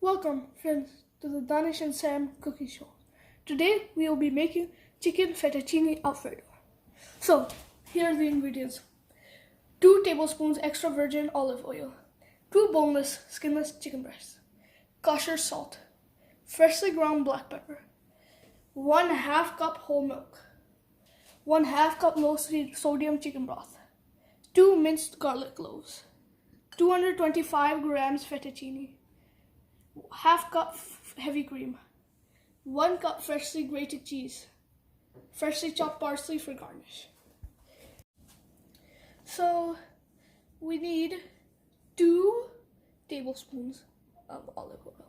Welcome, friends, to the Danish and Sam cooking show. Today we will be making chicken fettuccine alfredo. So, here are the ingredients: 2 tablespoons extra virgin olive oil, 2 boneless, skinless chicken breasts, kosher salt, freshly ground black pepper, 1/2 cup whole milk, 1/2 cup low sodium chicken broth, 2 minced garlic cloves, 225 grams fettuccine, 1/2 cup heavy cream, 1 cup freshly grated cheese, freshly chopped parsley for garnish. So we need 2 tablespoons of olive oil.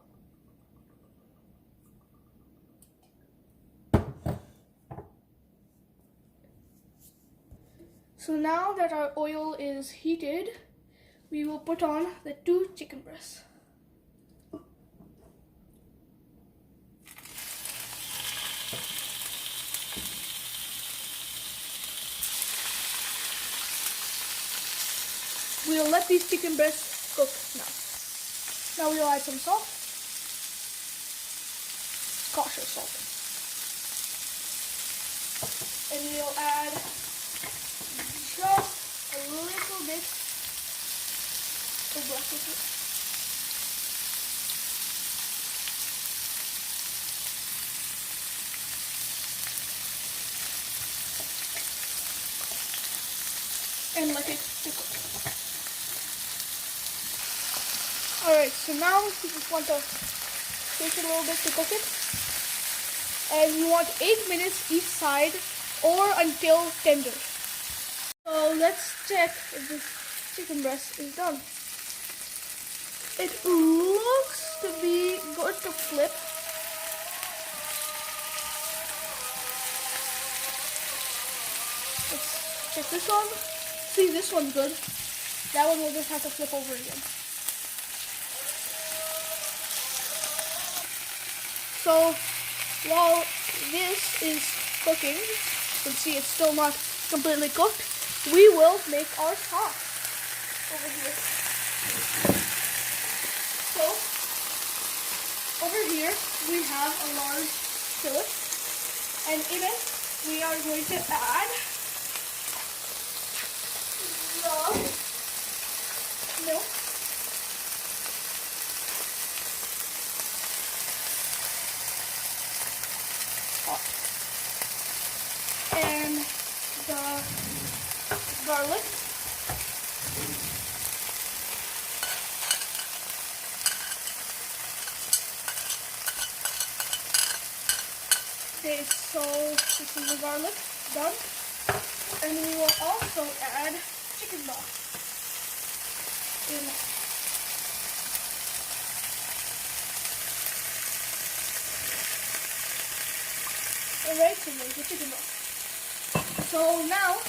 So now that our oil is heated, we will put on the 2 chicken breasts. We will let these chicken breasts cook now. Now we will add some salt, kosher salt, and we will add just a little bit of black pepper. And let it cook. Alright, so now you just want to take it a little bit to cook it. And you want 8 minutes each side or until tender. So let's check if this chicken breast is done. It looks to be good to flip. Let's check this one. See, this one's good. That one will just have to flip over again. So while this is cooking, you can see it's still not completely cooked. We will make our sauce over here. So over here we have a large skillet, and in it we are going to add the milk. And the garlic, okay, so this is the garlic done, and we will also add chicken broth in. Alright, so there's the chicken broth. So now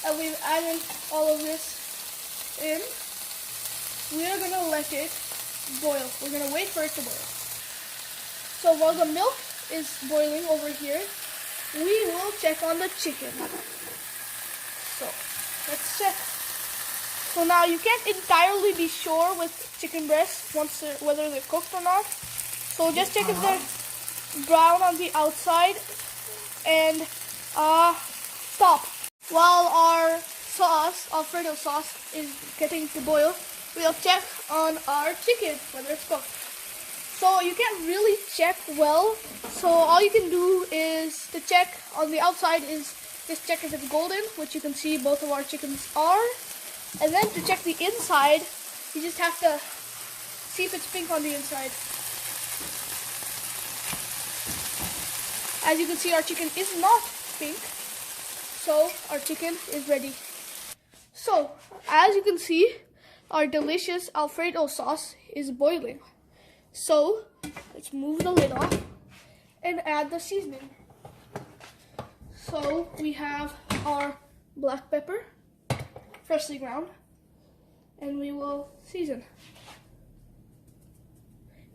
that we've added all of this in, we are going to let it boil. We're going to wait for it to boil. So while the milk is boiling over here, we will check on the chicken. So let's check. So now you can't entirely be sure with chicken breasts whether they're cooked or not. So just check if they're brown on the outside and stop. While our sauce, Alfredo sauce, is getting to boil, we'll check on our chicken whether it's cooked. So you can't really check well. So all you can do is to check on the outside is just check if it's golden, which you can see both of our chickens are. And then to check the inside, you just have to see if it's pink on the inside. As you can see, our chicken is not pink, so our chicken is ready. So, as you can see, our delicious Alfredo sauce is boiling. So, let's move the lid off and add the seasoning. So, we have our black pepper, freshly ground, and we will season.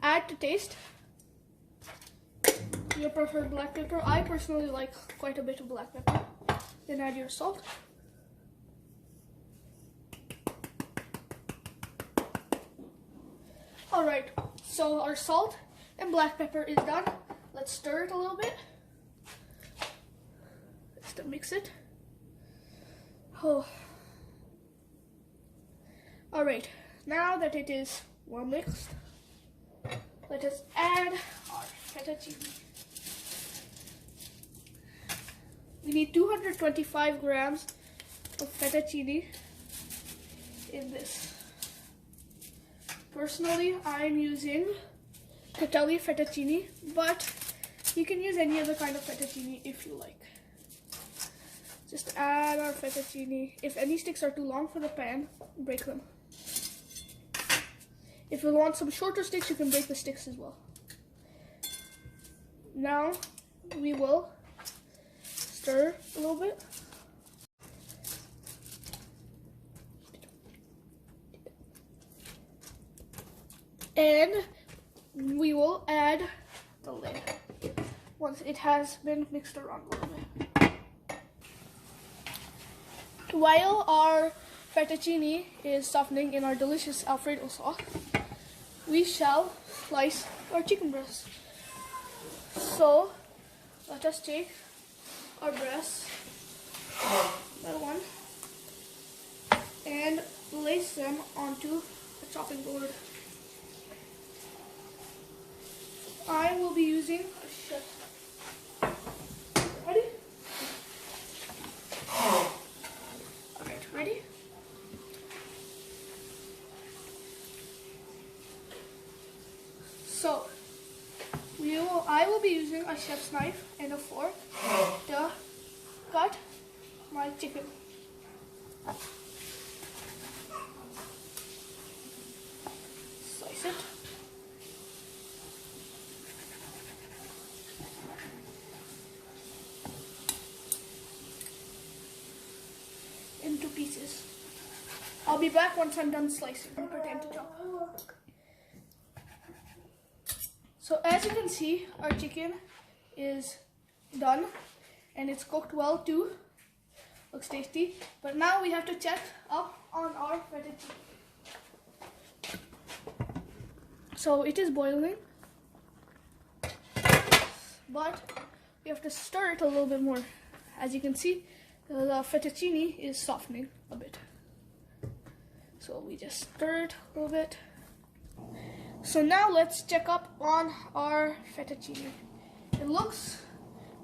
Add to taste. Your preferred black pepper. I personally like quite a bit of black pepper. Then add your salt. Alright, So our salt and black pepper is done. Let's stir it a little bit. Let's mix it. Oh. Alright, now that it is well mixed, let us add our fettuccine. We need 225 grams of fettuccine in this. Personally, I'm using Catelli fettuccine, but you can use any other kind of fettuccine if you like. Just add our fettuccine. If any sticks are too long for the pan, break them. If you want some shorter sticks, you can break the sticks as well. Now we will stir a little bit. And we will add the lid once it has been mixed around a little bit. While our fettuccine is softening in our delicious Alfredo sauce, we shall slice our chicken breasts. So let us take our breasts, that one, and place them onto a chopping board. I will be using a chef. Ready? Alright, ready? So, I will be using a chef's knife and a fork to cut my chicken. Slice it. Into pieces. I'll be back once I'm done slicing and pretend to chop. So as you can see, our chicken is done and it's cooked well too. Looks tasty. But now we have to check up on our fettuccine. So it is boiling, but we have to stir it a little bit more. As you can see, the fettuccine is softening a bit. So we just stir it a little bit. So now let's check up on our fettuccine. It looks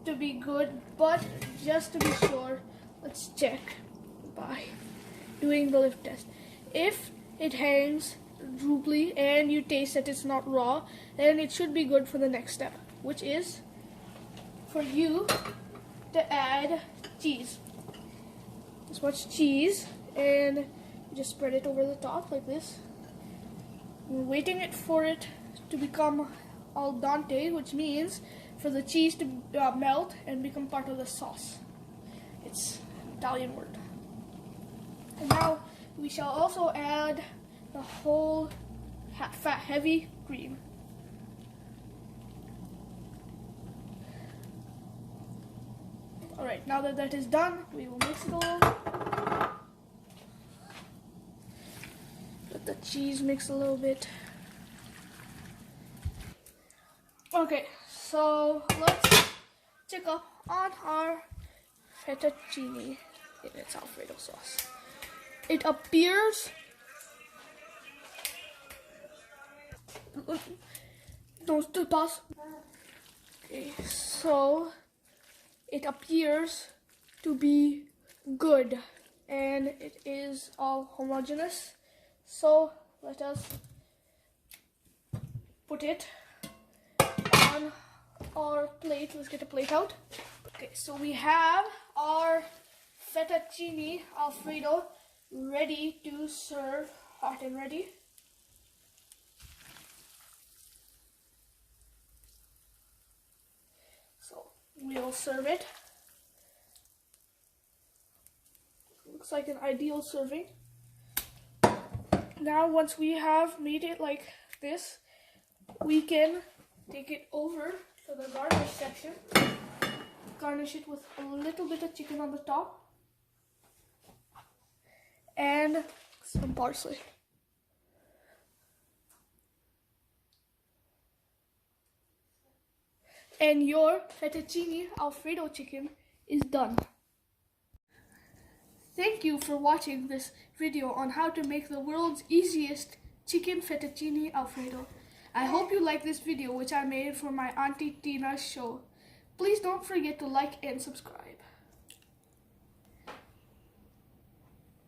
to be good, but just to be sure, let's check by doing the lift test. If it hangs droopily and you taste that it's not raw, then it should be good for the next step, which is for you to add cheese. This much cheese, and just spread it over the top like this. We're waiting for it to become al dente, which means for the cheese to melt and become part of the sauce. It's an Italian word. And now we shall also add the whole fat heavy cream. Alright, now that that is done, we will mix it a little. Let the cheese mix a little bit. Okay, so let's check up on our fettuccine in its Alfredo sauce. It appears... Don't do pause. Okay, so it appears to be good and it is all homogeneous. So let us put it on our plate. Let's get a plate out. Okay, so we have our fettuccine Alfredo ready to serve, hot and ready. So we'll serve it. Looks like an ideal serving. Now once we have made it like this, we can take it over to the garnish section. Garnish it with a little bit of chicken on the top and some parsley. And your fettuccine alfredo chicken is done. Thank you for watching this video on how to make the world's easiest chicken fettuccine alfredo. I hope you like this video which I made for my Auntie Tina's show. Please don't forget to like and subscribe.